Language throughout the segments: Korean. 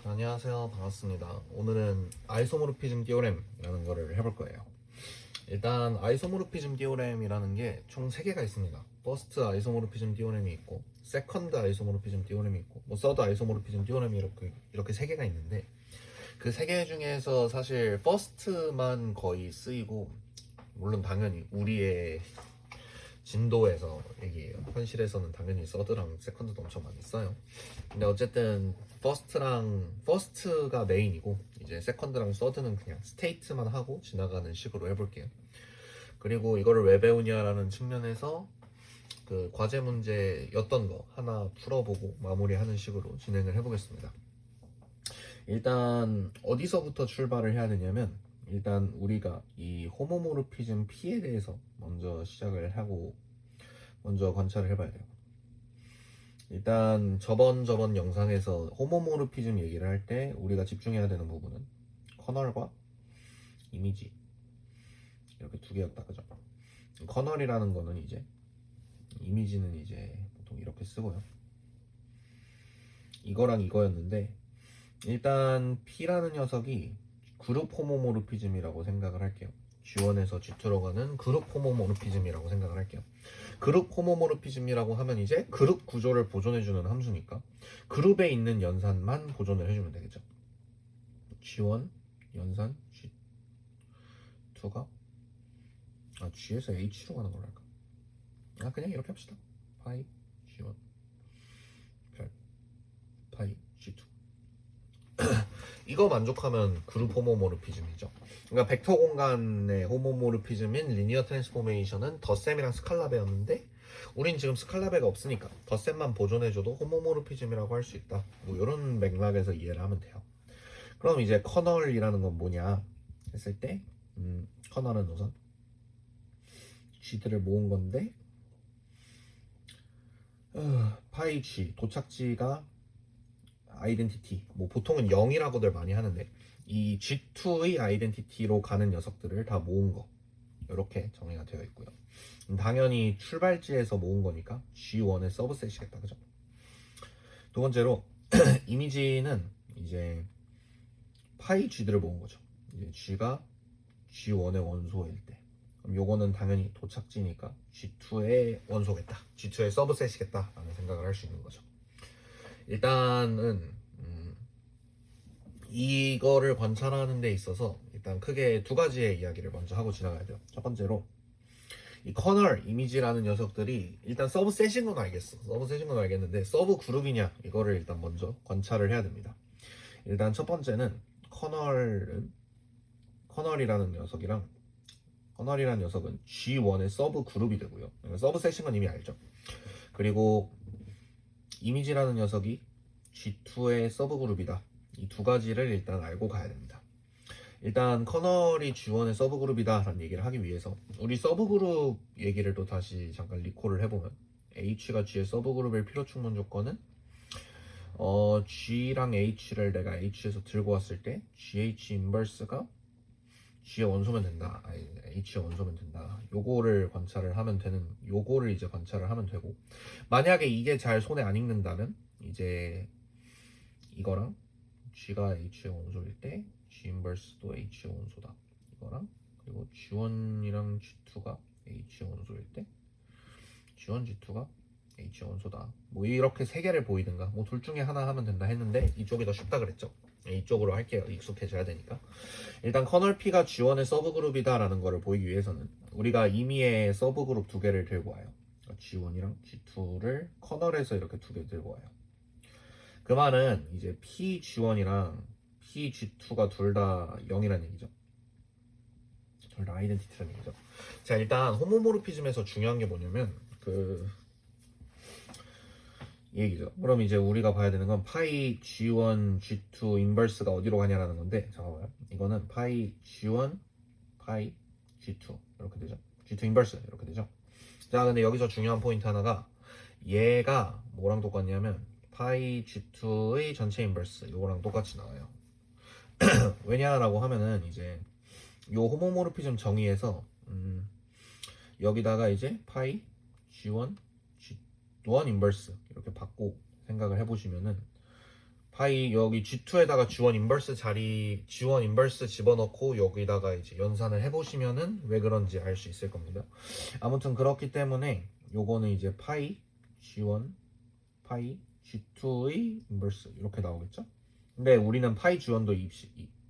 안녕하세요. 반갑습니다. 오늘은 아이소모르피즘 띠오렘이라는 거를 해볼 거예요. 일단 아이소모르피즘 띠오렘이라는 게 총 3개가 있습니다. 퍼스트 아이소모르피즘 띠오렘이 있고 세컨드 아이소모르피즘 띠오렘이 있고 서드 아이소모르피즘 띠오렘이 이렇게 3개가 있는데 그 3개 중에서 사실 퍼스트만 거의 쓰이고 물론 당연히 우리의 진도에서 얘기해요. 현실에서는 당연히 서드랑 세컨드도 엄청 많이 써요. 근데 어쨌든 퍼스트가 메인이고 이제 세컨드랑 서드는 그냥 스테이트만 하고 지나가는 식으로 해볼게요. 그리고 이거를 왜 배우냐라는 측면에서 그 과제 문제였던 거 하나 풀어보고 마무리하는 식으로 진행을 해보겠습니다. 일단 어디서부터 출발을 해야 되냐면 일단 우리가 이 호모모르피즘 P에 대해서 먼저 시작을 하고 먼저 관찰을 해봐야 돼요. 일단 저번 영상에서 호모모르피즘 얘기를 할 때 우리가 집중해야 되는 부분은 커널과 이미지 이렇게 2개였다, 그죠? 커널이라는 거는 이제 이미지는 이제 보통 이렇게 쓰고요. 이거랑 이거였는데 일단 P라는 녀석이 그룹 호모모르피즘이라고 생각을 할게요. G1에서 G2로 가는 그룹 호모모르피즘이라고 생각을 할게요. 그룹 호모모르피즘이라고 하면 이제 그룹 구조를 보존해주는 함수니까 그룹에 있는 연산만 보존을 해주면 되겠죠. G1 연산 G2가 G에서 H로 가는 걸로 할까? 그냥 이렇게 합시다. 파이 G1 별 파이 G2 이거 만족하면 그룹 호모모르피즘이죠. 그러니까 벡터 공간의 호모모르피즘인 리니어 트랜스포메이션은 덧셈이랑 스칼라베였는데 우린 지금 스칼라베가 없으니까 덧셈만 보존해줘도 호모모르피즘이라고 할 수 있다. 뭐 이런 맥락에서 이해를 하면 돼요. 그럼 이제 커널이라는 건 뭐냐 했을 때 커널은 우선 G들을 모은 건데 파이 G 도착지가 아이덴티티 뭐 보통은 0이라고들 많이 하는데 이 G2의 아이덴티티로 가는 녀석들을 다 모은 거 이렇게 정의가 되어 있고요. 당연히 출발지에서 모은 거니까 G1의 서브셋이겠다, 그죠? 두 번째로 이미지는 이제 파이 G들을 모은 거죠. 이제 G가 G1의 원소일 때 그럼 요거는 당연히 도착지니까 G2의 원소겠다, G2의 서브셋이겠다 라는 생각을 할 수 있는 거죠. 일단은 이거를 관찰하는 데 있어서 일단 크게 2가지의 이야기를 먼저 하고 지나가야 돼요. 첫 번째로 이 커널 이미지라는 녀석들이 일단 서브셋인 건 알겠어. 서브셋인 건 알겠는데 서브 그룹이냐 이거를 일단 먼저 관찰을 해야 됩니다. 일단 첫 번째는 커널이라는 녀석이랑 커널이라는 녀석은 G1의 서브 그룹이 되고요. 서브셋인 건 이미 알죠. 그리고 이미지라는 녀석이 G2의 서브 그룹이다. 이 2가지를 일단 알고 가야 됩니다. 일단 커널이 G1의 서브그룹이다 라는 얘기를 하기 위해서 우리 서브그룹 얘기를 또 다시 잠깐 리콜을 해보면 H가 G의 서브그룹일 필요 충분 조건은 G랑 H를 내가 H에서 들고 왔을 때 GH 인버스가 G의 원소면 된다. H의 원소면 된다. 요거를 이제 관찰을 하면 되고 만약에 이게 잘 손에 안 익는다면 이제 이거랑 G가 H의 원소일 때 G 인버스도 H의 원소다. 이거랑 그리고 G1이랑 G2가 H의 원소일 때 G1, G2가 H의 원소다. 뭐 이렇게 3개를 보이든가 뭐 둘 중에 하나 하면 된다 했는데 이쪽이 더 쉽다 그랬죠. 이쪽으로 할게요. 익숙해져야 되니까. 일단 커널 P가 G1의 서브그룹이다 라는 거를 보이기 위해서는 우리가 임의의 서브그룹 2개를 들고 와요. G1이랑 G2를 커널에서 이렇게 2개 들고 와요. 그 말은 이제 PG1이랑 PG2가 둘 다 0이라는 얘기죠. 둘 다 아이덴티티라는 얘기죠. 자, 일단 호모모르피즘에서 중요한 게 뭐냐면 이 얘기죠. 그럼 이제 우리가 봐야 되는 건 파이 G1, G2 인버스가 어디로 가냐라는 건데 잠깐만요. 이거는 파이 G1, 파이 G2 이렇게 되죠. G2 인버스 이렇게 되죠. 자, 근데 여기서 중요한 포인트 하나가 얘가 뭐랑 똑같냐면 파이 G2의 전체 인버스 이거랑 똑같이 나와요. 왜냐라고 하면은 이제 요 호모모르피즘 정의에서 여기다가 이제 파이 G1, G1 인버스 이렇게 받고 생각을 해보시면은 파이 여기 G2에다가 G1 인버스 자리 G1 인버스 집어넣고 여기다가 이제 연산을 해보시면은 왜 그런지 알 수 있을 겁니다. 아무튼 그렇기 때문에 요거는 이제 파이 G1 파이 G2의 인버스 이렇게 나오겠죠. 근데 우리는 파이 G1도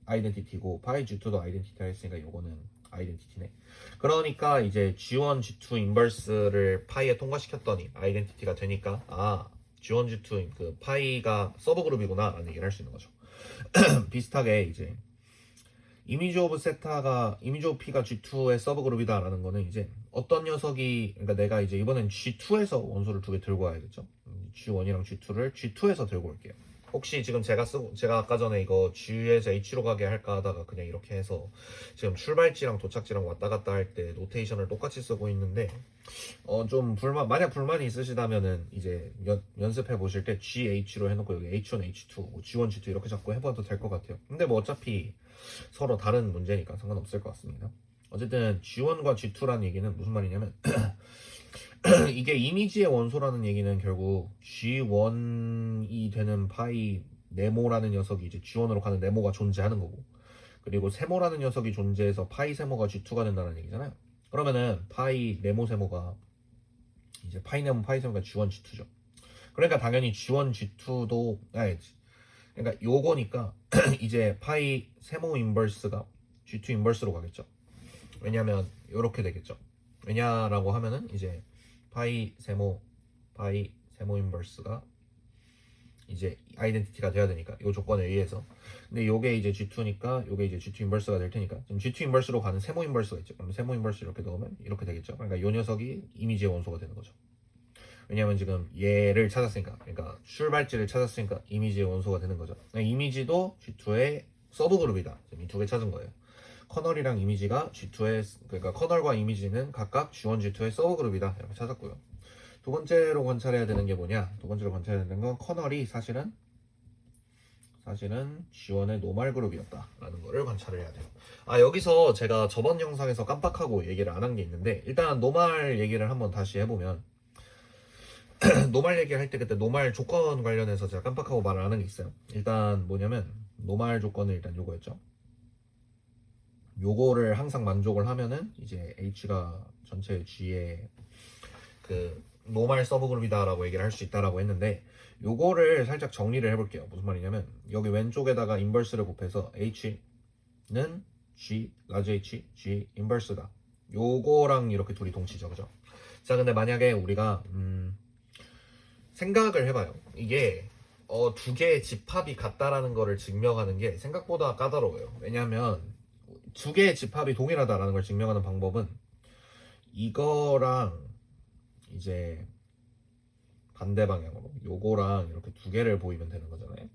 아이덴티티고 파이 G2도 아이덴티티가 했으니까 요거는 아이덴티티네. 그러니까 이제 G1 G2 인버스를 파이에 통과시켰더니 아이덴티티가 되니까 G1 G2 그 파이가 서브 그룹이구나 라는 얘기를 할 수 있는 거죠. 비슷하게 이제 이미지 오브 P가 G2의 서브 그룹이다라는 거는 이제 어떤 녀석이 그러니까 내가 이제 이번엔 G2에서 원소를 두 개 들고 와야겠죠. G1이랑 G2를 G2에서 들고 올게요. 혹시 지금 제가 아까 전에 이거 G에서 H로 가게 할까 하다가 그냥 이렇게 해서 지금 출발지랑 도착지랑 왔다 갔다 할 때 노테이션을 똑같이 쓰고 있는데 좀 만약 불만이 있으시다면은 이제 연습해 보실 때 GH로 해놓고 여기 H1, H2, G1, G2 이렇게 자꾸 해봐도 될 것 같아요. 근데 뭐 어차피 서로 다른 문제니까 상관없을 것 같습니다. 어쨌든 G1과 G2라는 얘기는 무슨 말이냐면 이게 이미지의 원소라는 얘기는 결국 G1이 되는 파이 네모라는 녀석이 이제 G1으로 가는 네모가 존재하는 거고 그리고 세모라는 녀석이 존재해서 파이 세모가 G2가 된다는 얘기잖아요. 그러면은 파이 네모 세모가 이제 파이 네모 파이 세모가 G1 G2죠. 그러니까 당연히 G1 G2도 그러니까 요거니까 이제 파이 세모 인버스가 G2 인버스로 가겠죠. 왜냐면 요렇게 되겠죠. 왜냐라고 하면은 이제 파이 세모 인버스가 이제 아이덴티티가 돼야 되니까 요 조건에 의해서. 근데 요게 이제 G2니까 요게 이제 G2 인버스가 될 테니까 지금 G2 인버스로 가는 세모 인버스가 있죠. 그럼 세모 인버스 이렇게 넣으면 이렇게 되겠죠. 그러니까 요 녀석이 이미지의 원소가 되는 거죠. 왜냐면 지금 얘를 찾았으니까 그러니까 출발지를 찾았으니까 이미지의 원소가 되는 거죠. 이미지도 G2의 서브 그룹이다. 이 두 개 찾은 거예요. 커널이랑 이미지가 G2의 그러니까 커널과 이미지는 각각 G1, G2의 서브 그룹이다. 이렇게 찾았고요. 두 번째로 관찰해야 되는 게 뭐냐? 두 번째로 관찰해야 되는 건 커널이 사실은 G1의 노말 그룹이었다라는 거를 관찰을 해야 돼요. 여기서 제가 저번 영상에서 깜빡하고 얘기를 안 한 게 있는데 일단 노말 얘기를 한번 다시 해보면 노말 얘기할 때 그때 노말 조건 관련해서 제가 깜빡하고 말을 안 한 게 있어요. 일단 뭐냐면 노말 조건은 일단 요거였죠. 요거를 항상 만족을 하면은 이제 H가 전체 G의 그 노말 서브 그룹이다라고 얘기를 할 수 있다라고 했는데 요거를 살짝 정리를 해볼게요. 무슨 말이냐면 여기 왼쪽에다가 인버스를 곱해서 H는 G, 라지 H, G 인버스다. 요거랑 이렇게 둘이 동치죠, 그죠? 자, 근데 만약에 우리가 생각을 해봐요. 이게 두 개의 집합이 같다라는 거를 증명하는 게 생각보다 까다로워요. 왜냐하면 두 개의 집합이 동일하다라는 걸 증명하는 방법은 이거랑 이제 반대 방향으로 요거랑 이렇게 두 개를 보이면 되는 거잖아요.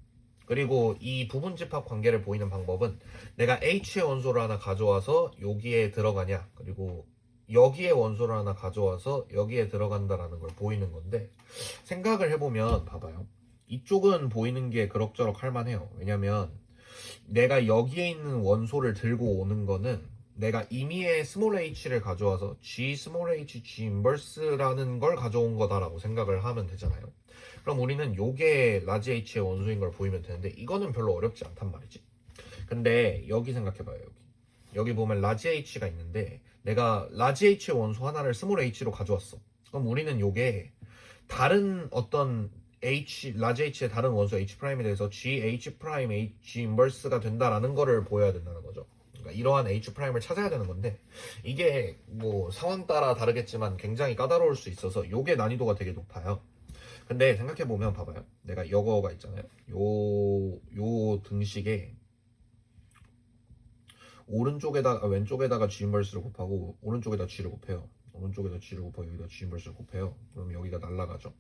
그리고 이 부분 집합 관계를 보이는 방법은 내가 H의 원소를 하나 가져와서 여기에 들어가냐 그리고 여기에 원소를 하나 가져와서 여기에 들어간다라는 걸 보이는 건데 생각을 해보면 봐봐요. 이쪽은 보이는 게 그럭저럭 할만해요. 왜냐면 내가 여기에 있는 원소를 들고 오는 거는 내가 임의의 스몰 h를 가져와서 G 스몰 h G 인버스라는 걸 가져온 거다라고 생각을 하면 되잖아요. 그럼 우리는 요게 라지 h의 원소인 걸 보이면 되는데 이거는 별로 어렵지 않단 말이지. 근데 여기 생각해봐요. 여기 보면 라지 h가 있는데 내가 라지 h의 원소 하나를 스몰 h로 가져왔어. 그럼 우리는 요게 다른 어떤 라지 h의 다른 원소 H'에 대해서 GH' H 인버스가 된다라는 거를 보여야 된다는 거죠. 그러니까 이러한 H'을 찾아야 되는 건데 이게 뭐 상황 따라 다르겠지만 굉장히 까다로울 수 있어서 요게 난이도가 되게 높아요. 근데 생각해보면 봐봐요. 내가 이거가 있잖아요. 요 등식에 왼쪽에다가 G 인버스를 곱하고 오른쪽에다 G를 곱해요. 오른쪽에다 G를 곱하고 여기다 G 인버스를 곱해요. 그럼 여기가 날라가죠.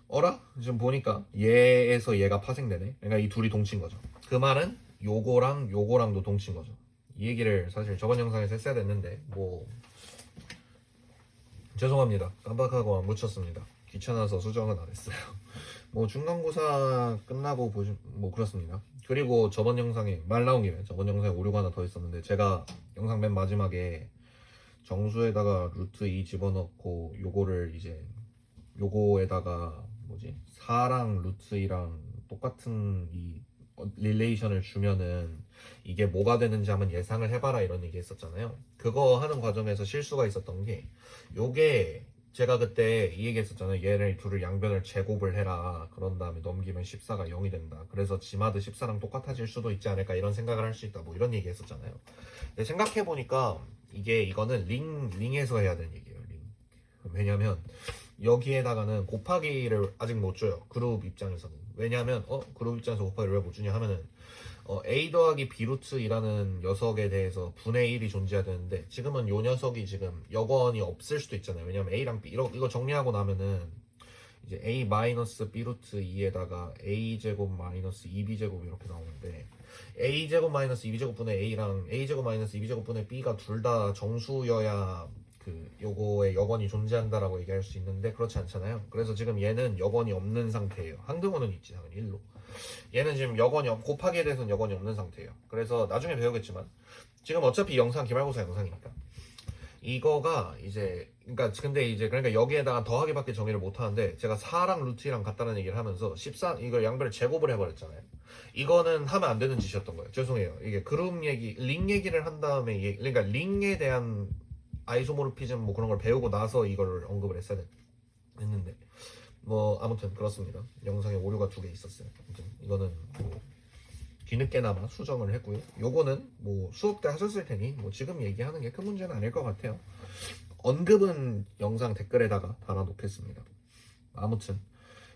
어라? 지금 보니까 얘에서 얘가 파생되네. 그러니까 이 둘이 동친 거죠. 그 말은 요거랑도 동친 거죠. 이 얘기를 사실 저번 영상에서 했어야 됐는데 뭐 죄송합니다. 깜빡하고 안 붙였습니다. 귀찮아서 수정은 안 했어요. 뭐 중간고사 끝나고 뭐 그렇습니다. 그리고 저번 영상에 말 나온 김에 저번 영상에 오류가 하나 더 있었는데 제가 영상 맨 마지막에 정수에다가 루트 2 집어넣고 요거를 이제 요거에다가 4랑 루트 2랑 똑같은 이 릴레이션을 주면은 이게 뭐가 되는지 한번 예상을 해봐라 이런 얘기 했었잖아요. 그거 하는 과정에서 실수가 있었던 게 요게 제가 그때 이 얘기 했었잖아요. 얘를 둘을 양변을 제곱을 해라. 그런 다음에 넘기면 14가 0이 된다. 그래서 지마드 14랑 똑같아질 수도 있지 않을까 이런 생각을 할 수 있다. 뭐 이런 얘기 했었잖아요. 근데 생각해보니까 이거는 링에서 해야 되는 얘기예요. 링. 왜냐면 여기에다가는 곱하기를 아직 못 줘요. 그룹 입장에서는. 왜냐하면 그룹 입장에서 곱하기를 왜 못 주냐 하면은 A 더하기 B 루트이라는 녀석에 대해서 분의 1이 존재해야 되는데 지금은 요 녀석이 지금 여건이 없을 수도 있잖아요. 왜냐면 A랑 B 이거 정리하고 나면은 이제 A 마이너스 B 루트 2에다가 A 제곱 마이너스 2B 제곱 이렇게 나오는데 A 제곱 마이너스 2B 제곱분의 A랑 A 제곱 마이너스 2B 제곱분의 B가 둘 다 정수여야 요거의 여건이 존재한다라고 얘기할 수 있는데 그렇지 않잖아요. 그래서 지금 얘는 여건이 없는 상태예요. 항등호는 있지 당연히 1로. 얘는 지금 곱하기에 대해서는 여건이 없는 상태예요. 그래서 나중에 배우겠지만 지금 어차피 영상 기말고사 영상이니까 이거가 이제 그러니까 여기에다가 더하기밖에 정의를 못 하는데 제가 4랑 루트 2랑 같다는 얘기를 하면서 14 이걸 양변을 제곱을 해버렸잖아요. 이거는 하면 안 되는 짓이었던 거예요. 죄송해요. 이게 그룹 얘기, 링 얘기를 한 다음에 그러니까 링에 대한 아이소모르피즘 뭐 그런 걸 배우고 나서 이걸 언급을 했는데 뭐 아무튼 그렇습니다. 영상에 오류가 2개 있었어요. 아무튼 이거는 뭐 뒤늦게나마 수정을 했고요. 요거는 뭐 수업 때 하셨을 테니 뭐 지금 얘기하는 게 큰 문제는 아닐 것 같아요. 언급은 영상 댓글에다가 달아놓겠습니다. 아무튼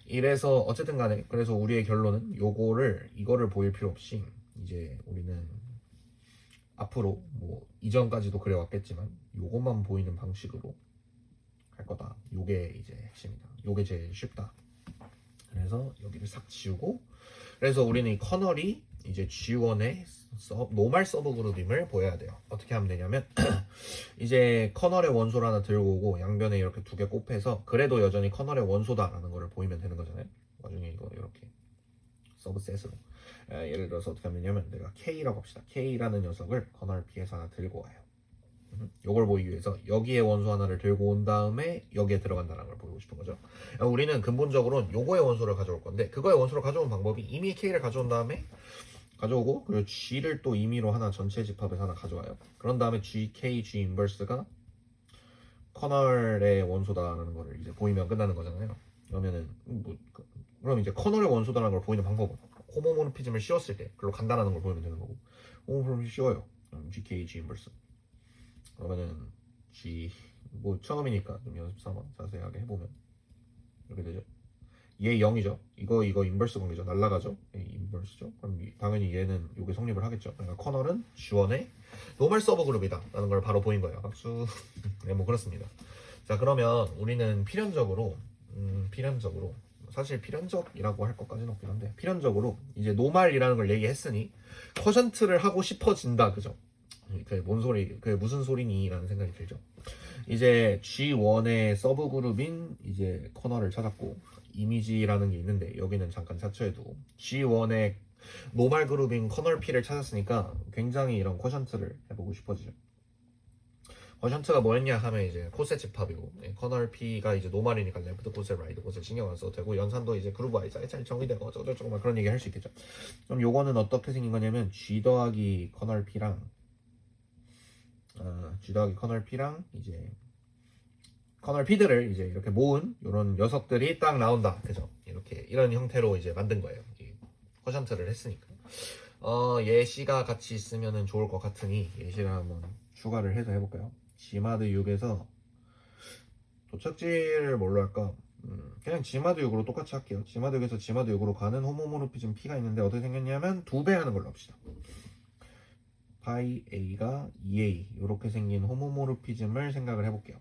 이래서 어쨌든 간에 그래서 우리의 결론은 이거를 보일 필요 없이 이제 우리는 앞으로 뭐 이전까지도 그래왔겠지만 요것만 보이는 방식으로 할 거다. 요게 이제 핵심이다. 요게 제일 쉽다. 그래서 여기를 싹 지우고 그래서 우리는 이 커널이 이제 G1의 노멀 서브 그룹임을 보여야 돼요. 어떻게 하면 되냐면 이제 커널의 원소를 하나 들고 오고 양변에 이렇게 2개 곱해서 그래도 여전히 커널의 원소다라는 거를 보이면 되는 거잖아요. 나중에 이거 이렇게 서브셋으로 예를 들어서 어떻게 하면 되냐면 내가 K라고 합시다. K라는 녀석을 커널 P에서 하나 들고 와요. 요걸 보이기 위해서 여기에 원소 하나를 들고 온 다음에 여기에 들어간다는 걸 보이고 싶은 거죠. 우리는 근본적으로 요거의 원소를 가져올 건데 그거의 원소를 가져온 방법이 이미 K를 가져온 다음에 가져오고 그리고 G를 또 임의로 하나 전체 집합에서 하나 가져와요. 그런 다음에 GK, G 인버스가 커널의 원소다라는 거를 이제 보이면 끝나는 거잖아요. 그러면은 그럼 이제 커널의 원소다라는 걸 보이는 방법은 호모모르피즘을 씌웠을 때 그걸로 간다라는 걸 보이면 되는 거고 호모모르피즘 씌워요. GK, G 인버스 그러면은 G 뭐 처음이니까 좀 연습 삼아 자세하게 해보면 이렇게 되죠. 얘 0이죠. 이거 인버스 관계죠. 날라가죠. 얘 인버스죠. 그럼 당연히 얘는 요게 성립을 하겠죠. 그러니까 커널은 G1의 노멀 서브 그룹이다 라는 걸 바로 보인 거예요. 박수. 네, 뭐 그렇습니다. 자, 그러면 우리는 필연적으로 사실 필연적이라고 할 것까지는 없긴 한데 필연적으로 이제 노멀이라는 걸 얘기했으니 쿼션트를 하고 싶어진다. 그죠? 그게 뭔 소리, 그게 무슨 소리니? 라는 생각이 들죠. 이제 G1의 서브 그룹인 이제 커널을 찾았고 이미지라는 게 있는데 여기는 잠깐 차치해두고 G1의 노멀 그룹인 커널 P를 찾았으니까 굉장히 이런 쿼션트를 해보고 싶어지죠. 쿼션트가 뭐였냐 하면 이제 코셋 집합이고 커널 P가 이제 노멀이니까 레프트 코셋, 라이트 코셋 신경 안 써도 되고 연산도 이제 그룹 와이 잘 정의되고 어쩌고저쩌고 막 그런 얘기 할 수 있겠죠. 그럼 요거는 어떻게 생긴 거냐면 G 더하기 커널 P랑 G 더하기 커널 P랑 이제 커널 P들을 이제 이렇게 모은 이런 녀석들이 딱 나온다. 그죠? 이렇게 이런 형태로 이제 만든 거예요. 쿼션트를 했으니까. 예시가 같이 있으면 좋을 것 같으니 예시를 한번 추가를 해서 해볼까요? 지마드 6에서 도착지를 뭘로 할까? 그냥 지마드 6으로 똑같이 할게요. 지마드 6에서 지마드 6으로 가는 호모모르피즘 P가 있는데 어떻게 생겼냐면 2배 하는 걸로 합시다. 파이 A가 2A 이렇게 생긴 호모모르피즘을 생각을 해볼게요.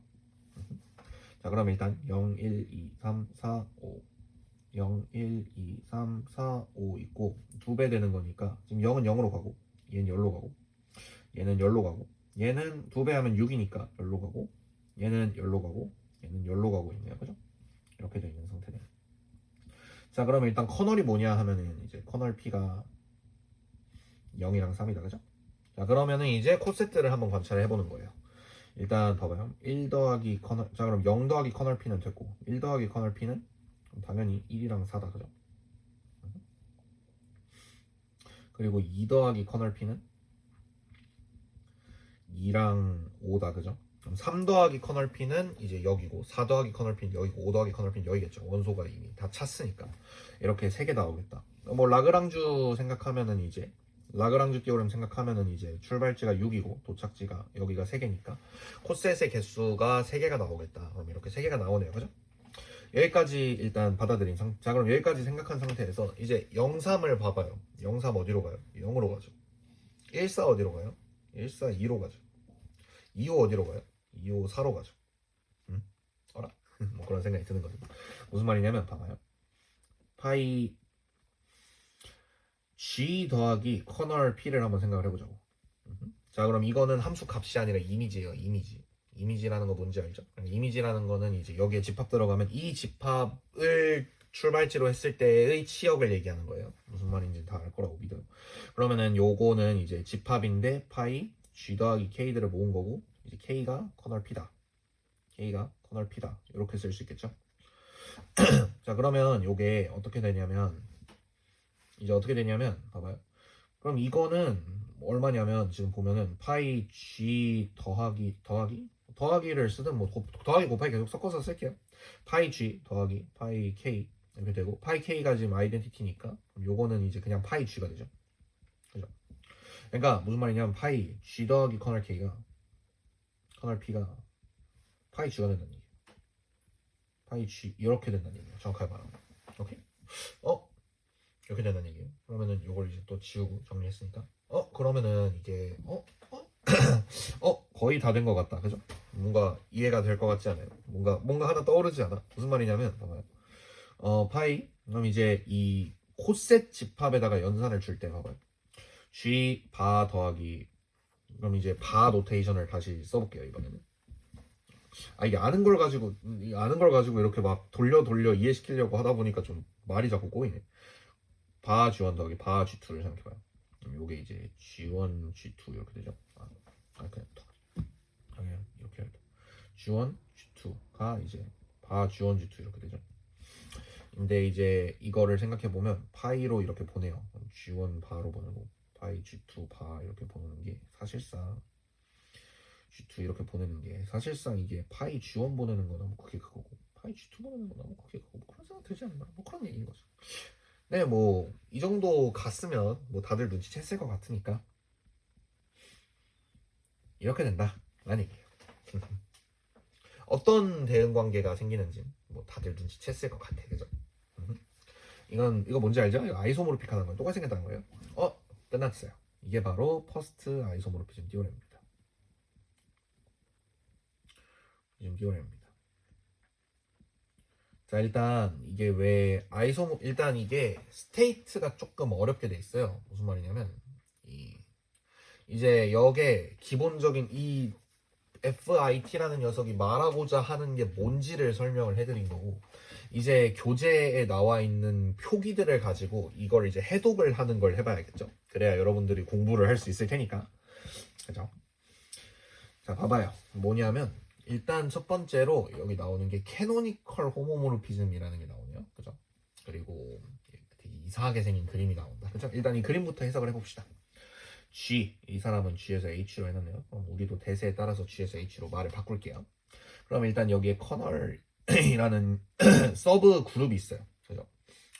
자, 그럼 일단 0, 1, 2, 3, 4, 5 0, 1, 2, 3, 4, 5 있고 2배 되는 거니까 지금 0은 0으로 가고 얘는 0로 가고 얘는 0로 가고 얘는 2배 하면 6이니까 0로 가고 얘는 0로 가고 얘는 0로 가고 있네요. 그죠? 이렇게 되어 있는 상태네요. 자, 그러면 일단 커널이 뭐냐 하면은 이제 커널 P가 0이랑 3이다. 그죠? 자, 그러면은 이제 코세트를 한번 관찰을 해보는 거예요. 일단 봐봐요. 1 더하기 커널, 자, 그럼 0 더하기 커널 P는 됐고 1 더하기 커널 P는 당연히 1이랑 4다. 그죠? 그리고 2 더하기 커널 P는 2랑 5다, 그죠? 그럼 3 더하기 커널 P는 이제 여기고 4 더하기 커널 P는 여기고 5 더하기 커널 P는 여기겠죠. 원소가 이미 다 찼으니까 이렇게 3개 나오겠다. 뭐 라그랑주 생각하면은 이제 라그랑주 띠오렘 생각하면은 이제 출발지가 6이고 도착지가 여기가 3개니까 코셋의 개수가 3개가 나오겠다. 그럼 이렇게 3개가 나오네요, 그죠? 여기까지 일단 받아들인 자, 그럼 여기까지 생각한 상태에서 이제 03을 봐봐요. 03 어디로 가요? 0으로 가죠. 14 어디로 가요? 14 2로 가죠. 25 어디로 가요? 25 4로 가죠. 어라? 뭐 그런 생각이 드는 거죠. 무슨 말이냐면 봐봐요. 파이 g 더하기 커널 p를 한번 생각을 해보자고. 자, 그럼 이거는 함수 값이 아니라 이미지예요. 이미지라는 거 뭔지 알죠? 이미지라는 거는 이제 여기에 집합 들어가면 이 집합을 출발지로 했을 때의 치역을 얘기하는 거예요. 무슨 말인지 다 알 거라고 믿어요. 그러면은 요거는 이제 집합인데 파이 g 더하기 k들을 모은 거고 이제 k가 커널 p다. k가 커널 p다. 이렇게 쓸 수 있겠죠? 자, 그러면 요게 어떻게 되냐면 이제 어떻게 되냐면 봐봐요. 그럼 이거는 얼마냐면 지금 보면은 파이 g 더하기를 쓰든 뭐 더하기 곱하기 계속 섞어서 쓸게요. 파이 g 더하기 파이 k 이렇게 되고 파이 k가 지금 아이덴티티니까 요거는 이제 그냥 파이 g가 되죠. 그죠? 그러니까 무슨 말이냐면 파이 g 더하기 커널 k가 커널 p가 파이 g가 된다는 얘기예요. 파이 g 이렇게 된다는 얘기예요. 정확하게 말하면. 오케이? 이렇게 된다는 얘기예요. 그러면은 요걸 이제 또 지우고 정리했으니까 그러면은 이게 거의 다 된 것 같다, 그죠? 뭔가 이해가 될 것 같지 않아요? 뭔가 하나 떠오르지 않아? 무슨 말이냐면 봐봐요. 파이 그럼 이제 이 코셋 집합에다가 연산을 줄 때 봐봐요. g 바 더하기 그럼 이제 바 노테이션을 다시 써볼게요. 이번에는 이게 아는 걸 가지고 이렇게 막 돌려 이해시키려고 하다 보니까 좀 말이 자꾸 꼬이네. 바 G1 더하기 바 G2를 생각해봐요. 요게 이제 G1, G2 이렇게 되죠. 그냥 이렇게 할게요. G1, G2가 이제 바 G1, G2 이렇게 되죠. 근데 이제 이거를 생각해보면 파이로 이렇게 보내요. G1 바로 보내고 파이 G2 바 이렇게 보내는 게 사실상 G2 이렇게 보내는 게 사실상 이게 파이 G1 보내는 거나 뭐 그게 그거고 파이 G2 보내는 거나 뭐 그게 그거고 뭐 그런 생각 들지 않나? 뭐 그런 얘기인 거죠. 네, 뭐 이 정도 갔으면 뭐 다들 눈치챘을 것 같으니까 이렇게 된다 라는 얘기예요. 어떤 대응 관계가 생기는지 뭐 다들 눈치챘을 것 같아, 그죠? 이거 뭔지 알죠? 이거 아이소모르픽하는 거예요. 똑같이 생겼다는 거예요. 끝났어요. 이게 바로 퍼스트 아이소모르피즘 띠오렘입니다. 자, 일단 이게 왜 일단 이게 스테이트가 조금 어렵게 돼 있어요. 무슨 말이냐면 이제 여기에 기본적인 이 FIT라는 녀석이 말하고자 하는 게 뭔지를 설명을 해드린 거고 이제 교재에 나와 있는 표기들을 가지고 이걸 이제 해독을 하는 걸 해봐야겠죠. 그래야 여러분들이 공부를 할 수 있을 테니까. 그죠? 자, 봐봐요. 뭐냐면 일단 첫 번째로 여기 나오는 게 캐노니컬 호모모르피즘이라는 게 나오네요. 그죠? 그리고 되게 이상하게 생긴 그림이 나온다. 그죠? 일단 이 그림부터 해석을 해봅시다. G, 이 사람은 G에서 H로 해놨네요. 그럼 우리도 대세에 따라서 G에서 H로 말을 바꿀게요. 그럼 일단 여기에 커널이라는 서브 그룹이 있어요. 그죠?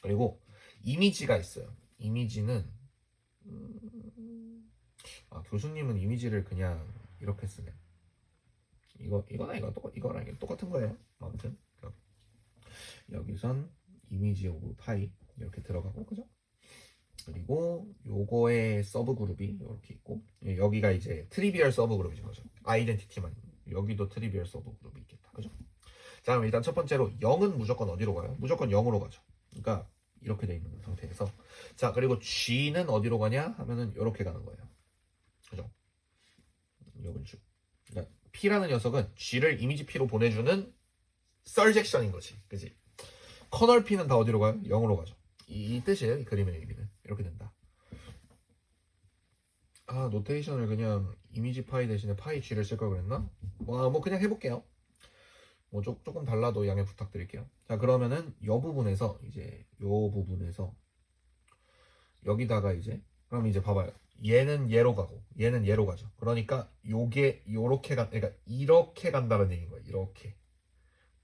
그리고 이미지가 있어요. 이미지는 교수님은 이미지를 그냥 이렇게 쓰네. 이거랑 이게 똑같은 거예요. 아무튼 여기선 이미지 오브 파이 이렇게 들어가고, 그죠? 그리고 요거의 서브 그룹이 이렇게 있고 여기가 이제 트리비얼 서브 그룹이죠. 그죠? 아이덴티티만 여기도 트리비얼 서브 그룹이 있겠다. 그죠? 자, 그럼 일단 첫 번째로 0은 무조건 어디로 가요? 무조건 0으로 가죠. 그러니까 이렇게 돼 있는 상태에서 자, 그리고 G는 어디로 가냐 하면은 이렇게 가는 거예요. 그죠? 이걸 쭉. 그러니까 P라는 녀석은 G를 이미지 P로 보내주는 서젝션인 거지. 그지? 커널 P는 다 어디로 가요? 0으로 가죠. 이 뜻이에요. 이 그림의 의미는. 이렇게 된다. 노테이션을 그냥 이미지 파이 대신에 파이 G를 쓸 걸 그랬나? 뭐 그냥 해볼게요. 뭐 조금 달라도 양해 부탁드릴게요. 자, 그러면은 요 부분에서 여기다가 이제 그럼 이제 봐봐요. 얘는 얘로 가고 얘는 얘로 가죠. 그러니까 요게 요렇게 그러니까 이렇게 간다는 얘기인 거예요. 이렇게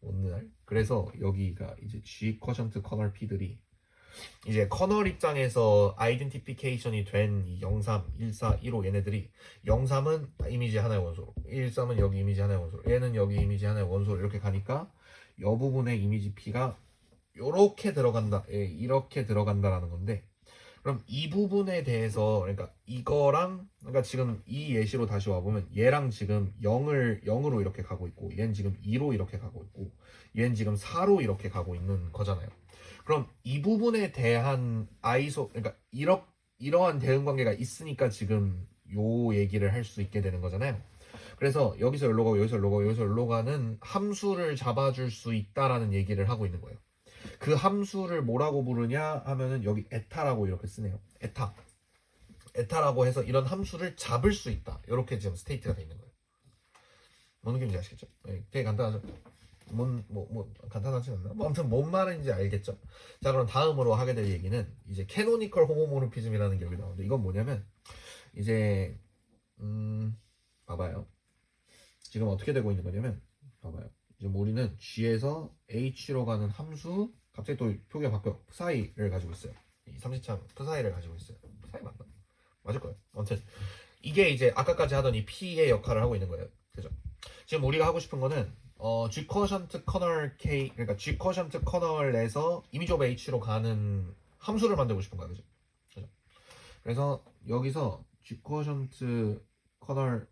오늘. 그래서 여기가 이제 G 쿼션트 커널 P들이 이제 커널 입장에서 아이덴티피케이션이 된 이 03, 14, 15 얘네들이 03은 이미지 하나의 원소로, 13은 여기 이미지 하나의 원소로, 얘는 여기 이미지 하나의 원소로 이렇게 가니까 이 부분의 이미지 P가 이렇게 들어간다, 예, 이렇게 들어간다라는 건데, 그럼 이 부분에 대해서 그러니까 이거랑 그러니까 지금 이 예시로 다시 와보면 얘랑 지금 0으로 이렇게 가고 있고 얘는 지금 2로 이렇게 가고 있고 얘는 지금 4로 이렇게 가고 있는 거잖아요. 그럼 이 부분에 대한 그러니까 이러한 대응 관계가 있으니까 지금 요 얘기를 할 수 있게 되는 거잖아요. 그래서 여기서 여기로 가고 여기서 여기로 가고 여기서 여기로 가는 함수를 잡아줄 수 있다라는 얘기를 하고 있는 거예요. 그 함수를 뭐라고 부르냐 하면은 여기 에타라고 이렇게 쓰네요. 에타라고 해서 이런 함수를 잡을 수 있다. 이렇게 지금 스테이트가 되어 있는 거예요. 뭔 느낌인지 아시겠죠? 네, 되게 간단하죠. 간단하지 않나? 뭐 아무튼 뭔 말인지 알겠죠? 자, 그럼 다음으로 하게 될 얘기는 이제 캐노니컬 호모모르피즘이라는 게 여기 나오는데 이건 뭐냐면 이제 봐봐요. 지금 어떻게 되고 있는 거냐면 봐봐요. 지금 우리는 G에서 H로 가는 함수 갑자기 또 표기가 바뀌어 프사이를 가지고 있어요. 이 삼지창 프사이를 가지고 있어요. 프사이 맞나? 맞을 거예요. 아무튼 이게 이제 아까까지 하던 이 P의 역할을 하고 있는 거예요. 그죠? 지금 우리가 하고 싶은 거는 G 쿼션트 커널 K 그러니까 G 쿼션트 커널에서 이미지 오브 H로 가는 함수를 만들고 싶은 거야. 그죠? 그죠? 그래서 여기서 G 쿼션트 커널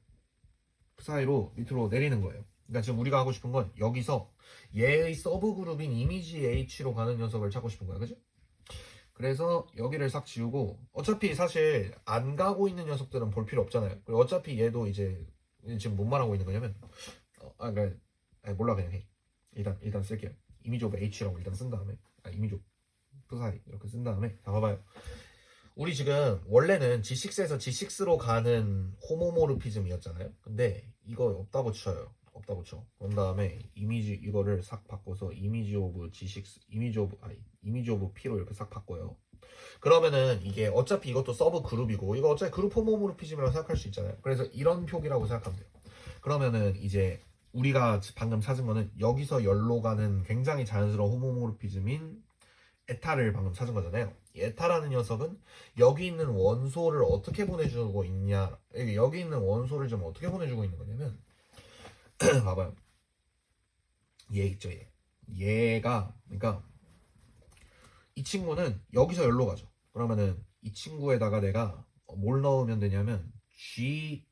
사이로 밑으로 내리는 거예요. 그러니까 지금 우리가 하고 싶은 건 여기서 얘의 서브 그룹인 이미지 H로 가는 녀석을 찾고 싶은 거야. 그죠? 그래서 여기를 싹 지우고 어차피 사실 안 가고 있는 녀석들은 볼 필요 없잖아요. 그리고 어차피 얘도 이제 지금 뭔 말하고 있는 거냐면 그러니까 몰라 그냥 해. 일단 쓸게요. 이미지 오브 H라고 일단 쓴 다음에 이미지 오브 사이 이렇게 쓴 다음에 자 봐봐요. 우리 지금 원래는 G6에서 G6로 가는 호모모르피즘이었잖아요. 근데 이거 없다고 쳐요. 없다고 쳐. 그런 다음에 이미지 이거를 싹 바꿔서 이미지 오브 G6, 이미지 오브 P로 이렇게 싹 바꿔요. 그러면은 이게 어차피 이것도 서브 그룹이고 이거 어차피 그룹 호모모르피즘이라고 생각할 수 있잖아요. 그래서 이런 표기라고 생각하면 돼요. 그러면은 이제 우리가 방금 찾은 거는 여기서 열로 가는 굉장히 자연스러운 호모모르피즘인 에타를 방금 찾은 거잖아요. 에타라는 녀석은 여기 있는 원소를 어떻게 보내주고 있냐, 여기 있는 원소를 좀 어떻게 보내주고 있는 거냐면 봐봐요. 얘 있죠, 얘가 그러니까 이 친구는 여기서 열로 가죠. 그러면은 이 친구에다가 내가 뭘 넣으면 되냐면 G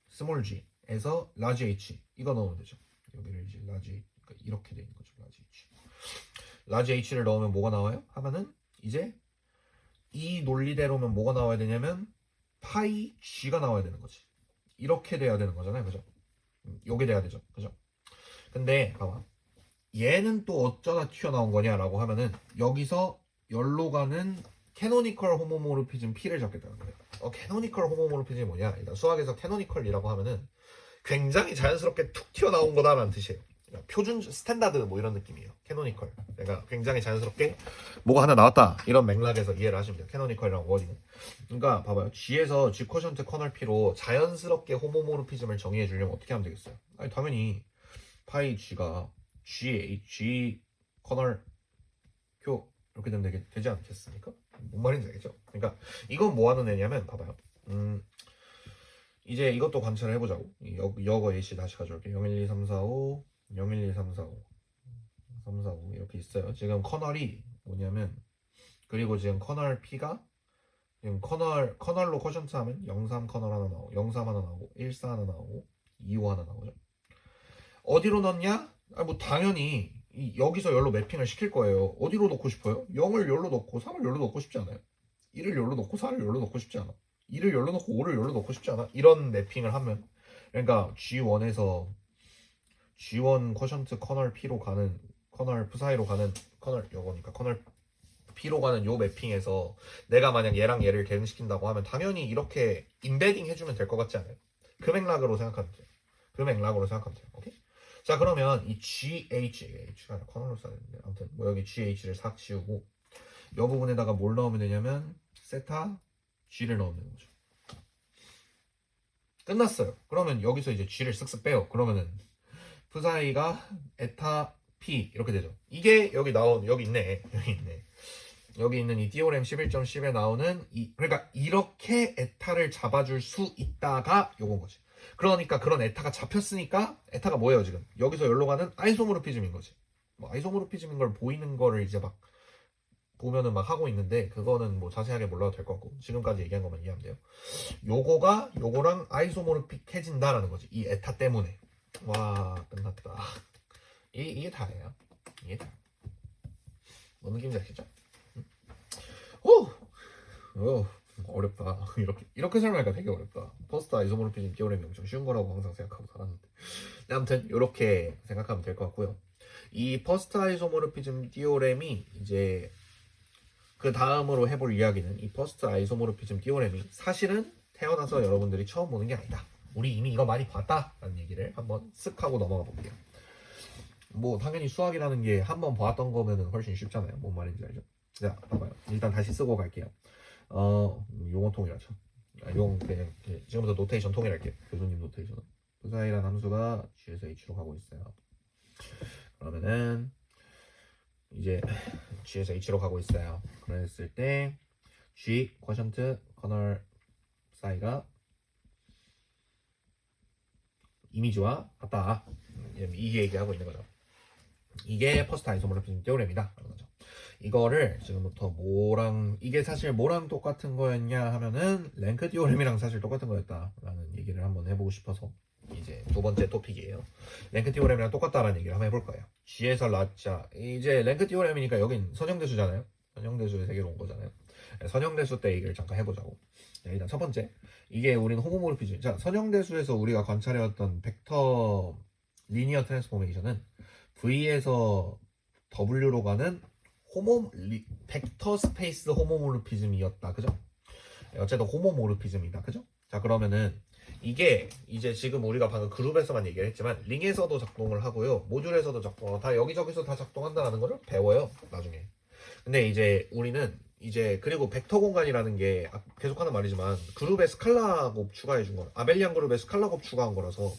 스몰 G에서 라지 H 이거 넣으면 되죠. 여기를 이제 라지 그러니까 이렇게 되는 거죠. 라지 H. 라지 H를 넣으면 뭐가 나와요? 하면은 이제 이 논리대로면 뭐가 나와야 되냐면 파이 G가 나와야 되는 거지. 이렇게 돼야 되는 거잖아요. 그죠? 요게 돼야 되죠. 그죠? 근데 봐봐. 얘는 또 어쩌다 튀어나온 거냐라고 하면은 여기서 열로 가는 캐노니컬 호모모르피즘 P를 잡겠다는 거예요. 캐노니컬 호모모르피즘이 뭐냐? 일단 수학에서 캐노니컬이라고 하면은 굉장히 자연스럽게 툭 튀어나온 거다라는 뜻이에요. 그러니까 표준 스탠다드 뭐 이런 느낌이에요. 캐노니컬. 내가 굉장히 자연스럽게 뭐가 하나 나왔다 이런 맥락에서 이해를 하시면 돼요. 캐노니컬이라는 워딩은. 그러니까 봐봐요. G에서 G 쿼션트 커널 P로 자연스럽게 호모모르피즘을 정의해 주려면 어떻게 하면 되겠어요? 아니 당연히 파이 G가 G 커널 표 이렇게 되면 되지 않겠습니까? 뭔 말인지 알겠죠? 그러니까 이건 뭐 하는 애냐면 봐봐요. 이제 이것도 관찰을 해보자고. 여거 A씨 다시 가져올게. 0, 1, 2, 3, 4, 5 0, 1, 2, 3, 4, 5 3, 4, 5 이렇게 있어요. 지금 커널이 뭐냐면 그리고 지금 커널 P가 지금 커널로 쿼션트 하면 03 커널 하나 나오고 03 하나 나오고 14 하나 나오고 25 하나 나오죠. 어디로 넣냐? 뭐 당연히 여기서 열로 매핑을 시킬 거예요. 어디로 넣고 싶어요? 0을 열로 넣고 3을 열로 넣고 싶지 않아요? 1을 열로 넣고 4를 열로 넣고 싶지 않아. 2를 열로 넣고 5를 열로 넣고 싶지 않아. 이런 매핑을 하면 그러니까 G1에서 G1 쿼션트 커널 P로 가는 커널 프사이로 가는 커널 요거니까 커널 P로 가는 요 매핑에서 내가 만약 얘랑 얘를 대응시킨다고 하면 당연히 이렇게 인베딩 해주면 될 것 같지 않아요? 그 맥락으로 생각하면 돼요. 그 맥락으로 생각하면 돼요. 오케이? 자 그러면 이 H가 아니라 커널로 써야 되는데 아무튼 뭐 여기 GH를 싹 지우고 이 부분에다가 뭘 넣으면 되냐면 세타 G를 넣으면 거죠. 끝났어요. 그러면 여기서 이제 G를 쓱쓱 빼요. 그러면은 psi가 에타 P 이렇게 되죠. 이게 여기 여기 있네. 여기 있네. 여기 있는 이 디오렘 11.10에 나오는 그러니까 이렇게 에타를 잡아줄 수 있다가 요건 거지. 그러니까 그런 에타가 잡혔으니까 에타가 뭐예요 지금? 여기서 여기로 가는 아이소모르피즘인 거지. 뭐 아이소모르피즘인 걸 보이는 거를 이제 막 보면은 막 하고 있는데 그거는 뭐 자세하게 몰라도 될 것 같고 지금까지 얘기한 것만 이해하면 돼요. 요거가 요거랑 아이소모르픽해진다라는 거지. 이 에타 때문에. 와 끝났다. 이게 다예요. 이게 다. 뭔 느낌인지 아시죠? 오! 오, 어렵다. 이렇게 설명하니까 되게 어렵다. 퍼스트 아이소모르피즘 디오렘이 엄청 쉬운 거라고 항상 생각하고 살았는데. 아무튼 이렇게 생각하면 될 것 같고요. 이 퍼스트 아이소모르피즘 디오렘이 이제 그 다음으로 해볼 이야기는 이 퍼스트 아이소모르피즘 디오렘이 사실은 태어나서 여러분들이 처음 보는 게 아니다. 우리 이미 이거 많이 봤다라는 얘기를 한번 쓱 하고 넘어가 볼게요. 뭐 당연히 수학이라는 게 한번 봤던 거면은 훨씬 쉽잖아요. 뭔 말인지 알죠? 자, 봐봐요. 일단 다시 쓰고 갈게요. 용어 통일하죠. 그냥 지금부터 노테이션 통일할게요. 교수님 노테이션은 psi라는 함수가 G에서 H로 가고 있어요. 그러면은 이제 G에서 H로 가고 있어요. 그랬을 때 G 쿼션트 커널 psi가 이미지와 같다. 이 얘기하고 있는 거죠. 이게 퍼스트 아이소모르피즘 테오렘이다. 그런 거죠. 이거를 지금부터 이게 사실 뭐랑 똑같은 거였냐 하면은 랭크 디오렘이랑 사실 똑같은 거였다라는 얘기를 한번 해보고 싶어서 이제 두 번째 토픽이에요. 랭크 디오렘이랑 똑같다라는 얘기를 한번 해볼 거예요. G에서 라자 이제 랭크 디오렘이니까 여긴 선형대수잖아요. 선형대수의 세계로 온 거잖아요. 선형대수 때 얘기를 잠깐 해보자고. 자, 일단 첫 번째 이게 우리는 호모모르피즘. 자, 선형대수에서 우리가 관찰해왔던 벡터 리니어 트랜스포메이션은 V에서 W로 가는 벡터 스페이스 호모모르피즘이었다. 그죠? 어쨌든 호모모르피즘이다. 그죠? 자, 그러면은 이게 이제 지금 우리가 방금 그룹에서만 얘기를 했지만 링에서도 작동을 하고요. 모듈에서도 작동하고 다 여기저기서 다 작동한다는 거를 배워요. 나중에. 근데 이제 우리는 이제 그리고 벡터 공간이라는 게 계속하는 말이지만 그룹에 스칼라 곱 추가해 준 거, 아벨리안 그룹에 스칼라 곱 추가한 거라서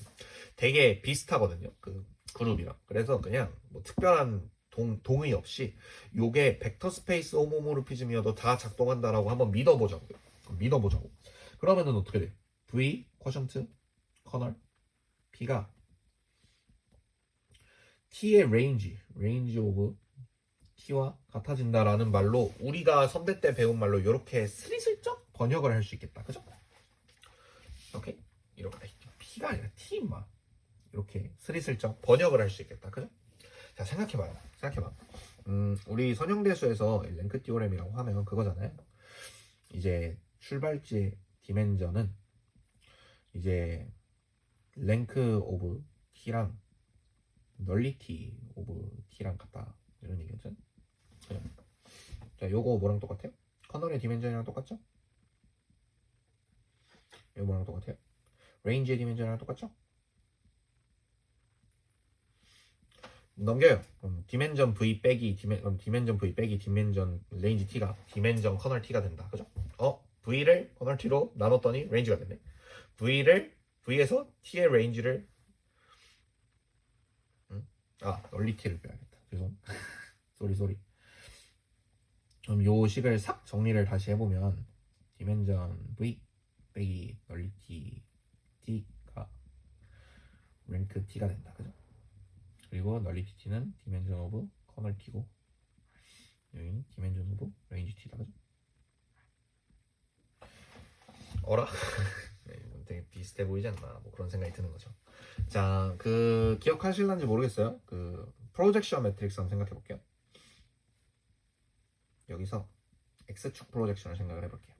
되게 비슷하거든요. 그 그룹이랑. 그래서 그냥 뭐 특별한 동의 없이 요게 벡터 스페이스 호모모르피즘이어도 다 작동한다라고 한번 믿어보자고요. 믿어보자고. 그러면은 어떻게 돼? V 쿼션트 커널 P가 T의 레인지 오브 T와 같아진다라는 말로 우리가 선대 때 배운 말로 이렇게 스리슬쩍 번역을 할 수 있겠다. 그죠? 오케이? 이렇게 P가 아니라 T 인마 이렇게 스리슬쩍 번역을 할 수 있겠다. 그죠? 자, 생각해봐. 우리 선형대수에서 랭크 디오렘이라고 하면 그거잖아요. 이제 출발지의 디멘전은 이제 랭크 오브 t랑 널리티 오브 t랑 같다. 이런 얘기죠. 네. 자, 요거 뭐랑 똑같아요? 커널의 디멘전이랑 똑같죠? 요거 뭐랑 똑같아요? 레인지의 디멘전이랑 똑같죠? 넘겨요. 그럼 디멘전 V 빼기 디멘전 V 빼기 디멘전 레인지 T가 디멘전 커널 T가 된다. 그죠? V를 커널 T로 나눴더니 레인지가 됐네. V에서 T의 레인지를 널리티를 빼야겠다. 죄송. 쏘리. 그럼 요 식을 싹 정리를 다시 해보면 디멘전 V 빼기 널리티 T가 랭크 T가 된다. 그죠? 그리고 널리티 T는 디멘전 오브 커널 T고 여기는 디멘전 오브 레인지 T다. 그죠? 어라? 되게 비슷해 보이지 않나 뭐 그런 생각이 드는 거죠. 자, 그 기억하실런지 모르겠어요. 그 프로젝션 매트릭스 한번 생각해 볼게요. 여기서 X축 프로젝션을 생각을 해볼게요.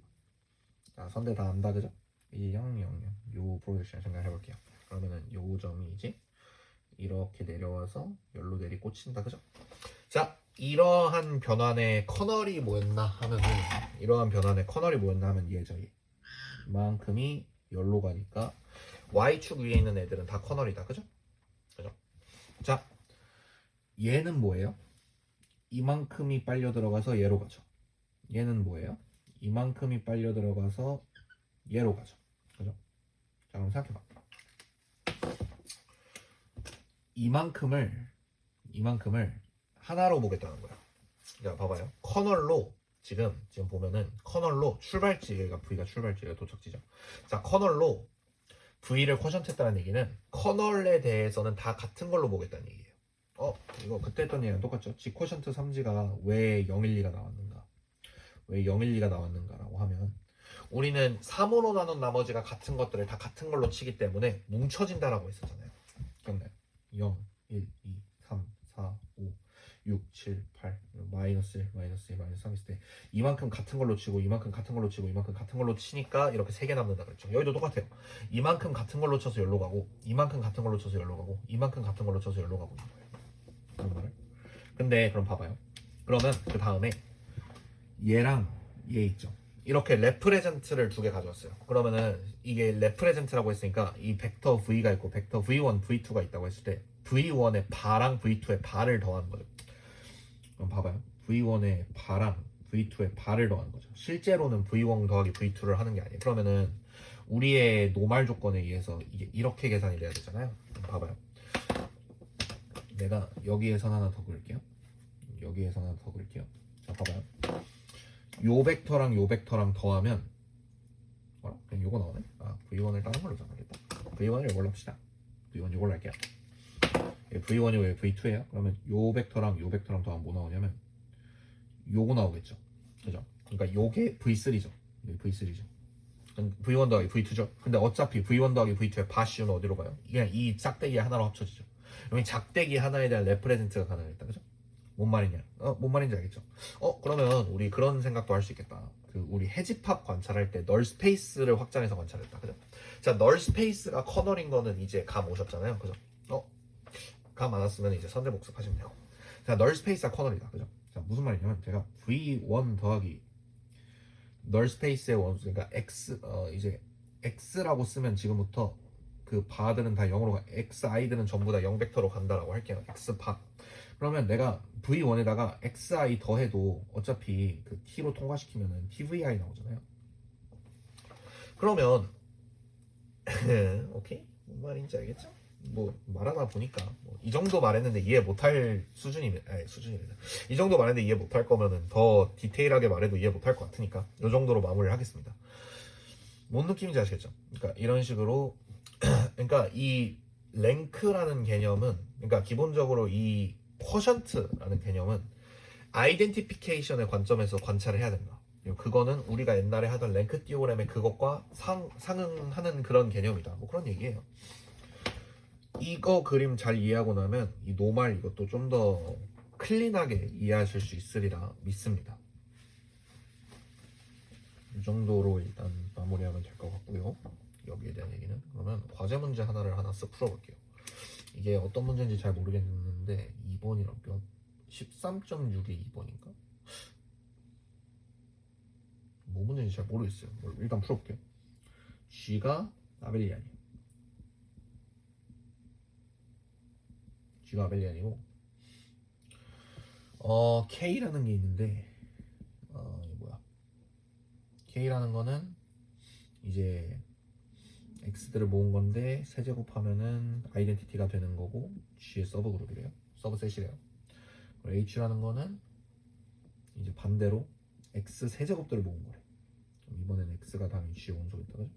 자, 선대 다 안다. 그죠? 1, 0, 0, 0. 요 프로젝션을 생각을 해볼게요. 그러면은 요 점이 이제 이렇게 내려와서 열로 내리 꽂힌다. 그죠? 자, 이러한 변환의 커널이 뭐였나 하면은 얘죠. 이만큼이 열로 가니까 Y축 위에 있는 애들은 다 커널이다. 그죠? 자, 얘는 뭐예요? 이만큼이 빨려 들어가서 얘로 가죠. 얘는 뭐예요? 이만큼이 빨려 들어가서 얘로 가죠. 그죠? 자, 그럼 생각해봐. 이만큼을 하나로 보겠다는 거야. 자, 봐봐요. 커널로 지금 보면은 커널로 출발지가 V가 출발지가 도착지죠. 자, 커널로 V를 쿼션트했다는 얘기는 커널에 대해서는 다 같은 걸로 보겠다는 얘기예요. 이거 그때 했던 얘기랑 똑같죠. G 쿼션트 3지가 왜 012가 나왔는가? 왜 012가 나왔는가라고 하면 우리는 3으로 나눈 나머지가 같은 것들을 다 같은 걸로 치기 때문에 뭉쳐진다라고 했었잖아요. 기억나요? 0, 1, 2, 3, 4, 5, 6, 7, 8, 마이너스 1, 마이너스 1, 마이너스 3 있을 때 이만큼 같은 걸로 치고 이만큼 같은 걸로 치고 이만큼 같은 걸로 치니까 이렇게 3개 남는다 그랬죠. 여기도 똑같아요. 이만큼 같은 걸로 쳐서 여기로 가고 이만큼 같은 걸로 쳐서 여기로 가고 이만큼 같은 걸로 쳐서 여기로 가고 있는 거예요. 그런 말을. 근데 그럼 봐봐요. 그러면 그 다음에 얘랑 얘 있죠. 이렇게 레프레젠트를 두 개 가져왔어요. 그러면은 이게 레프레젠트라고 했으니까 이 벡터 V가 있고 벡터 V1, V2가 있다고 했을 때 V1의 바랑 V2의 바를 더하는 거죠. 그럼 봐봐요. V1의 바랑 V2의 바를 더하는 거죠. 실제로는 V1 더하기 V2를 하는 게 아니에요. 그러면은 우리의 노말 조건에 의해서 이게 이렇게 계산이 돼야 되잖아요. 그럼 봐봐요. 내가 여기에선 하나 더 그릴게요. 여기에선 하나 더 그릴게요. 자, 봐봐요. 요 벡터랑 요 벡터랑 더하면 뭐라? 그냥 요거 나오네? V1을 다른 걸로 정하겠다. V1을 이걸로 합시다. V1 이걸로 할게요. V1이 왜 V2예요? 그러면 요 벡터랑 요 벡터랑 더하면 뭐 나오냐면 요거 나오겠죠. 그죠? 그러니까 요게 V3죠. V3죠. V1 더하기 V2죠. 근데 어차피 V1 더하기 V2의 바시는 어디로 가요? 그냥 이 짝대기 하나로 합쳐지죠. 여기 작대기 하나에 대한 레퍼렌트가 가능하겠다. 그죠? 뭔 말이냐? 뭔 말인지 알겠죠? 그러면 우리 그런 생각도 할 수 있겠다. 우리 해집합 관찰할 때 널 스페이스를 확장해서 관찰했다. 그죠? 자, 널 스페이스가 커널인 거는 이제 감 오셨잖아요. 그죠? 감 안 왔으면 이제 선대 복습하시면 되고. 자, 널 스페이스가 커널이다. 그죠? 자, 무슨 말이냐면 제가 V1 더하기 널 스페이스의 원수, 그러니까 X, 이제 X라고 쓰면 지금부터 그 바들은 다 0으로 가, XI들은 전부 다 0벡터로 간다라고 할게요. X바. 그러면 내가 V1에다가 XI 더해도 어차피 그 T로 통과시키면은 TVI 나오잖아요. 그러면 오케이? 뭔 말인지 알겠죠? 뭐 말하다 보니까 이 정도 말했는데 이해 못할 수준이래요. 이 정도 말했는데 이해 못할 거면은 더 디테일하게 말해도 이해 못할 것 같으니까 이 정도로 마무리를 하겠습니다. 뭔 느낌인지 아시겠죠? 그러니까 이런 식으로 그러니까 이 랭크라는 개념은 그러니까 기본적으로 이 쿼션트라는 개념은 아이덴티피케이션의 관점에서 관찰을 해야 된다. 그거는 우리가 옛날에 하던 랭크 디오그램의 그것과 상응하는 그런 개념이다. 뭐 그런 얘기예요. 이거 그림 잘 이해하고 나면 이 노말 이것도 좀 더 클린하게 이해하실 수 있으리라 믿습니다. 이 정도로 일단 마무리하면 될 것 같고요. 여기에 대한 얘기는 그러면 과제 문제 하나를 하나 쓱 풀어볼게요. 이게 어떤 문제인지 잘 모르겠는데 2번이랑 13.6이 2번인가? 뭐 문제인지 잘 모르겠어요. 일단 풀어볼게요. G가 아벨리안이에요. G가 아벨리안이고 K라는 게 있는데 이게 뭐야? K라는 거는 이제 X들을 모은 건데 세제곱하면은 아이덴티티가 되는 거고 G의 서브 그룹이래요. 서브셋이래요. H라는 거는 이제 반대로 X 세제곱들을 모은 거래. 이번엔 X가 당연히 G의 원소겠다. 그죠?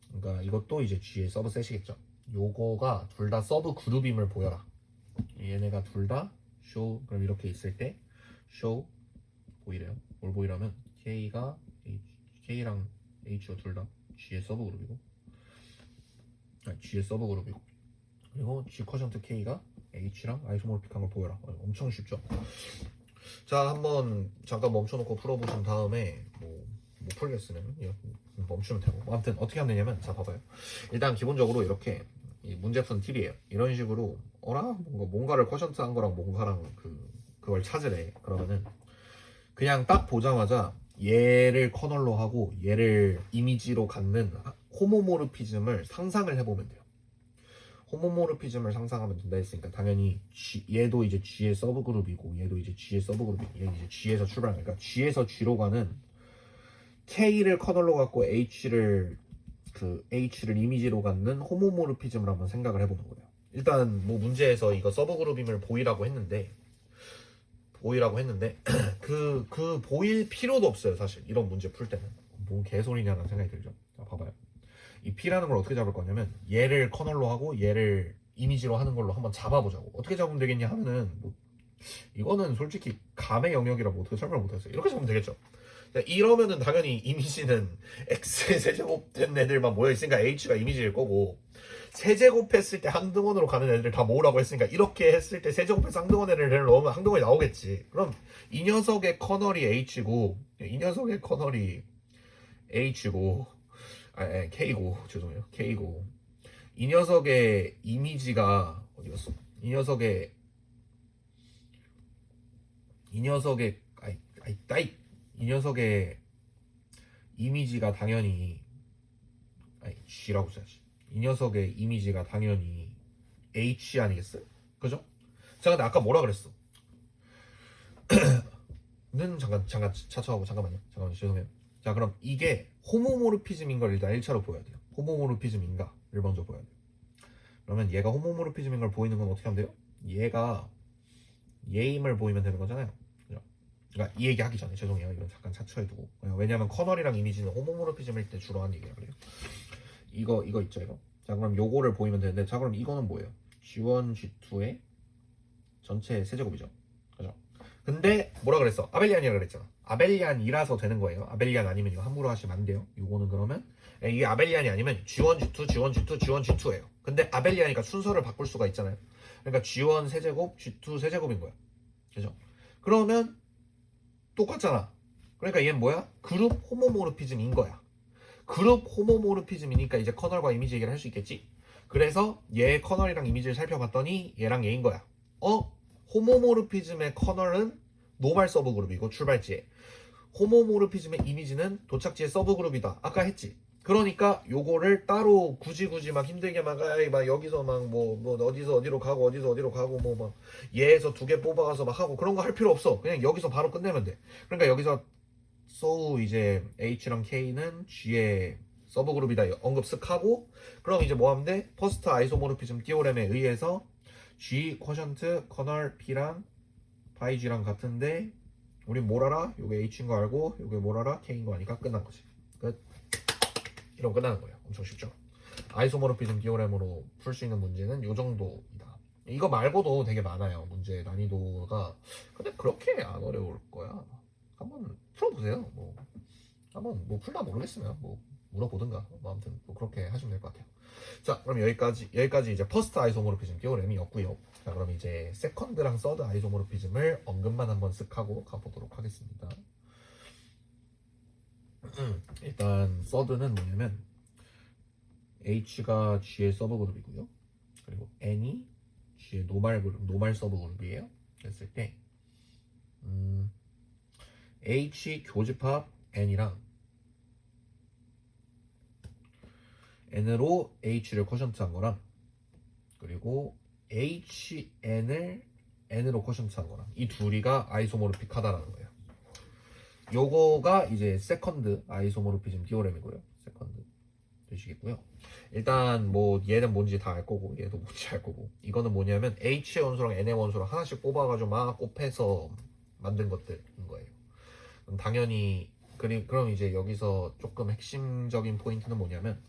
그러니까 이것도 이제 G의 서브셋이겠죠. 요거가 둘 다 서브 그룹임을 보여라. 얘네가 둘 다 show 그럼 이렇게 있을 때 show 보이래요. 뭘 보이라면 K랑 H가 둘 다 G의 서브 그룹이고 G의 서브 그룹이고 그리고 G 쿼션트 K가 H랑 아이소모르픽한 걸 보여라. 엄청 쉽죠? 자, 한번 잠깐 멈춰놓고 풀어보신 다음에 못 풀겠으면 멈추면 되고 아무튼 어떻게 하면 되냐면 자 봐봐요. 일단 기본적으로 이렇게 문제 푸는 팁이에요. 이런 식으로 뭔가를 쿼션트한 거랑 뭔가랑 그걸 찾으래. 그러면은 그냥 딱 보자마자 얘를 커널로 하고 얘를 이미지로 갖는 호모모르피즘을 상상을 해보면 돼요. 호모모르피즘을 상상하면 된다 했으니까 당연히 얘도 이제 G의 서브 그룹이고 얘도 이제 G의 서브 그룹이고 얘는 이제 G에서 출발하니까 그러니까 G에서 G로 가는 K를 커널로 갖고 H를 이미지로 갖는 호모모르피즘을 한번 생각을 해보는 거예요. 일단 뭐 문제에서 이거 서브 그룹임을 보이라고 했는데 그 보일 필요도 없어요. 사실 이런 문제 풀 때는 뭔 개소리냐라는 생각이 들죠. 자, 봐봐요. 이 P라는 걸 어떻게 잡을 거냐면 얘를 커널로 하고 얘를 이미지로 하는 걸로 한번 잡아보자고. 어떻게 잡으면 되겠냐 하면은 뭐 이거는 솔직히 감의 영역이라고 어떻게 설명을 못했어요. 이렇게 잡으면 되겠죠. 자, 이러면은 당연히 이미지는 X의 세제곱된 애들만 모여있으니까 H가 이미지일 거고 세제곱했을 때 항등원으로 가는 애들 다 모으라고 했으니까 이렇게 했을 때 세제곱해서 항등원 애를 넣으면 항등원이 나오겠지. 그럼 이 녀석의 커널이 H고 이 녀석의 커널이 H고 K고 죄송해요. K고 이 녀석의 이미지가 어디였어? 이 녀석의 이 녀석의 이미지가 당연히 G라고 써야지. 이 녀석의 이미지가 당연히 H 아니겠어요? 그죠? 제가 근데 아까 뭐라 그랬어? 는 잠깐 차차하고 잠깐만요. 죄송해요. 자, 그럼 이게 호모모르피즘인 걸 일단 1차로 보여야 돼요. 호모모르피즘인가를 먼저 보여야 돼요. 그러면 얘가 호모모르피즘인 걸 보이는 건 어떻게 하면 돼요? 얘가 얘임을 보이면 되는 거잖아요. 그죠? 그러니까 이 얘기 하기 전에 죄송해요. 이건 잠깐 차치해두고. 왜냐면 커널이랑 이미지는 호모모르피즘일 때 주로 하는 얘기라 그래요. 이거 있죠, 이거. 자, 그럼 요거를 보이면 되는데, 자, 그럼 이거는 뭐예요? G1, G2의 전체 세제곱이죠. 그죠? 근데 뭐라 그랬어? 아벨리안이라 그랬잖아. 아벨리안이라서 되는 거예요. 아벨리안 아니면 이거 함부로 하시면 안 돼요. 요거는 그러면 이게 아벨리안이 아니면 G1, G2, G1, G2, G1, G2예요. 근데 아벨리안이니까 순서를 바꿀 수가 있잖아요. 그러니까 G1 세제곱, G2 세제곱인 거야. 그죠? 그러면 똑같잖아. 그러니까 얘는 뭐야? 그룹 호모모르피즘인 거야. 그룹 호모모르피즘이니까 이제 커널과 이미지 얘기를 할 수 있겠지. 그래서 얘 커널이랑 이미지를 살펴봤더니 얘랑 얘인 거야. 호모모르피즘의 커널은 노말 서브그룹이고 출발지에 호모모르피즘의 이미지는 도착지의 서브그룹이다. 아까 했지. 그러니까 요거를 따로 굳이 막 힘들게 막 여기서 막 뭐 어디서 어디로 가고 어디서 어디로 가고 뭐 막 얘에서 2개 뽑아가서 막 하고 그런 거 할 필요 없어. 그냥 여기서 바로 끝내면 돼. 그러니까 여기서 so 이제 H랑 K는 G의 서브그룹이다 언급 쓱 하고 그럼 이제 뭐 하면 돼? 퍼스트 아이소모르피즘 티오렘에 의해서 G 쿼션트 커널 P랑 파이 G랑 같은데 우린 뭘 알아? 요게 H인 거 알고 요게 뭘 알아? K인 거 아니까 끝난 거지. 끝. 이러면 끝나는 거예요. 엄청 쉽죠? 아이소모르피즘 티오렘으로 풀 수 있는 문제는 요 정도이다. 이거 말고도 되게 많아요. 문제 난이도가. 근데 그렇게 안 어려울 거야. 한번 풀어보세요. 한번 뭐 풀다 모르겠으면 뭐 물어보든가 뭐 아무튼 뭐 그렇게 하시면 될 것 같아요. 자, 그럼 여기까지 이제 퍼스트 아이소모르피즘 티오렘이었고요. 자, 그럼 이제 세컨드랑 서드 아이소모르피즘을 언급만 한번 쓱 하고 가보도록 하겠습니다. 일단 서드는 뭐냐면 H가 G의 서브 그룹이고요. 그리고 N이 G의 노말 서브 그룹이에요. 그랬을 때 H 교집합 N이랑 N으로 H를 쿼션트한 거랑 그리고 HN을 N으로 쿼션트한 거랑 이 둘이가 아이소모르픽하다라는 거예요. 요거가 이제 세컨드 아이소모르피즘 티오렘이고요. 세컨드 되시겠고요. 일단 뭐 얘는 뭔지 다 알 거고 얘도 뭔지 알 거고 이거는 뭐냐면 H의 원소랑 N의 원소랑 하나씩 뽑아가지고 막 곱해서 만든 것들인 거예요. 그럼 당연히 그럼 이제 여기서 조금 핵심적인 포인트는 뭐냐면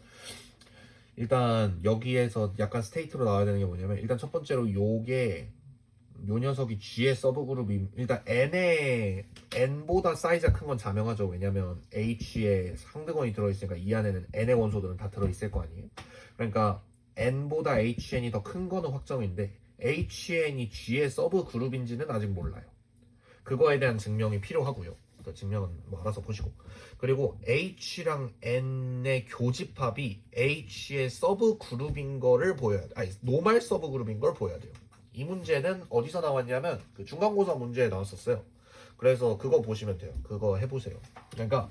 일단 여기에서 약간 스테이트로 나와야 되는 게 뭐냐면 일단 첫 번째로 요 녀석이 G의 서브그룹이 일단 N보다 사이즈가 큰 건 자명하죠. 왜냐면 H에 상등원이 들어있으니까 이 안에는 N의 원소들은 다 들어있을 거 아니에요. 그러니까 N보다 HN이 더 큰 거는 확정인데 HN이 G의 서브그룹인지는 아직 몰라요. 그거에 대한 증명이 필요하고요. 그 증명은 뭐 알아서 보시고 그리고 H랑 N의 교집합이 H의 서브그룹인 거를 보여야 돼. 아니 노말 서브그룹인 걸 보여야 돼요. 이 문제는 어디서 나왔냐면 그 중간고사 문제에 나왔었어요. 그래서 그거 보시면 돼요. 그거 해보세요. 그러니까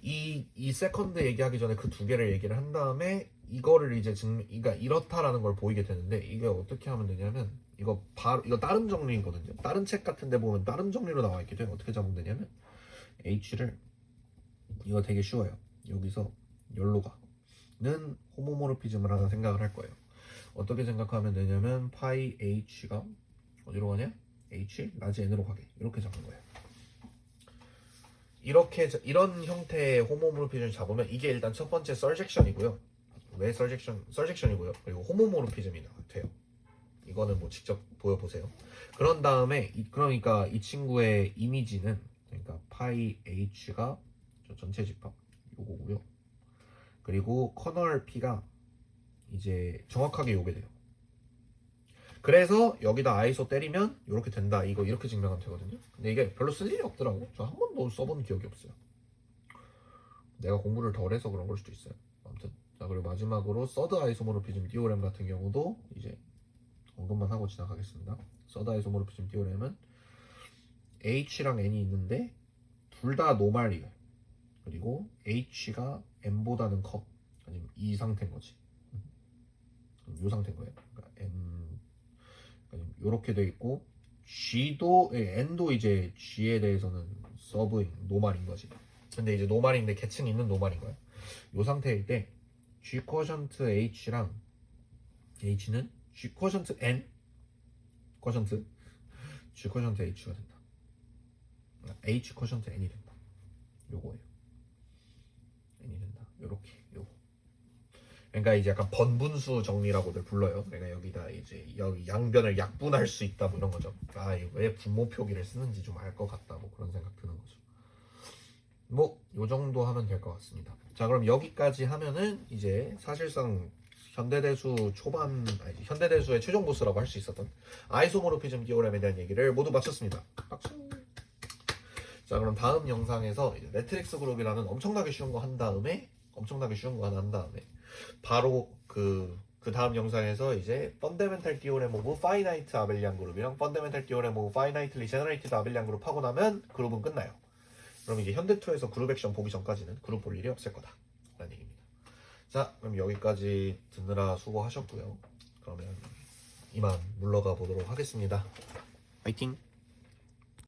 이 세컨드 얘기하기 전에 그 두 개를 얘기를 한 다음에 이거를 이제 그러니까 이렇다라는 걸 보이게 되는데 이게 어떻게 하면 되냐면 이거 바로 이거 다른 정리거든요. 다른 책 같은데 보면 다른 정리로 나와 있게 돼요. 어떻게 잡으면 되냐면 h를 이거 되게 쉬워요. 여기서 열로 가는 호모모르피즘을 하나 생각을 할 거예요. 어떻게 생각하면 되냐면 파이 h가 어디로 가냐? h 라지 n으로 가게 이렇게 잡는 거예요. 이렇게 이런 형태의 호모모르피즘을 잡으면 이게 일단 첫 번째 썰젝션이고요. 왜 썰젝션이고요. 그리고 호모모르피즘이 돼요. 이거는 뭐 직접 보여보세요. 그런 다음에 그러니까 이 친구의 이미지는 그러니까 파이 h가 저 전체 집합 요거고요. 그리고 커널 p가 이제 정확하게 요게 돼요. 그래서 여기다 아이소 때리면 이렇게 된다. 이거 이렇게 증명하면 되거든요. 근데 이게 별로 쓸 일이 없더라고. 저 한 번도 써본 기억이 없어요. 내가 공부를 덜 해서 그런 걸 수도 있어요. 아무튼 자 그리고 마지막으로 서드 아이소모르피즘 디오렘 같은 경우도 이제 언급만 하고 지나가겠습니다. 서드 아이소모르피즘 디오렘은 H랑 N이 있는데 둘 다 노말이에요. 그리고 H가 N보다는 커. 아니면 이 상태인 거지. 이 상태인 거예요. 그러니까 N 이렇게 돼 있고 G도 N도 이제 G에 대해서는 서브인 노말인 거지. 근데 이제 노말인데 계층이 있는 노말인 거야. 이 상태일 때 G 쿼션트 H랑 H는 G 쿼션트 N 쿼션트 G 쿼션트 H가 된다. H 쿼션트 N이 된다. 요거예요. N이 된다. 요렇게 요거. 그러니까 이제 약간 번분수 정리라고들 불러요. 내가 여기다 이제 여기 양변을 약분할 수 있다 뭐 이런 거죠. 아, 왜 분모 표기를 쓰는지 좀 알 것 같다 뭐 그런 생각 드는 거죠. 뭐 요 정도 하면 될 것 같습니다. 자, 그럼 여기까지 하면은 이제 사실상 현대대수 초반 아니 현대대수의 최종 보스라고 할 수 있었던 아이소모르피즘 디오렘에 대한 얘기를 모두 마쳤습니다. 박수. 자, 그럼 다음 영상에서 이제 매트릭스 그룹이라는 엄청나게 쉬운 거 한 다음에 바로 그 다음 영상에서 이제 펀더멘탈 디오렘 오브 파이나이트 아벨리안 그룹이랑 펀더멘탈 디오렘 오브 파이나이틀리 제너레이티드 아벨리안 그룹 하고 나면 그룹은 끝나요. 그럼 이제 현대2에서 그룹 액션 보기 전까지는 그룹 볼 일이 없을 거다 라는 얘기입니다. 자, 그럼 여기까지 듣느라 수고하셨고요. 그러면 이만 물러가 보도록 하겠습니다. 파이팅!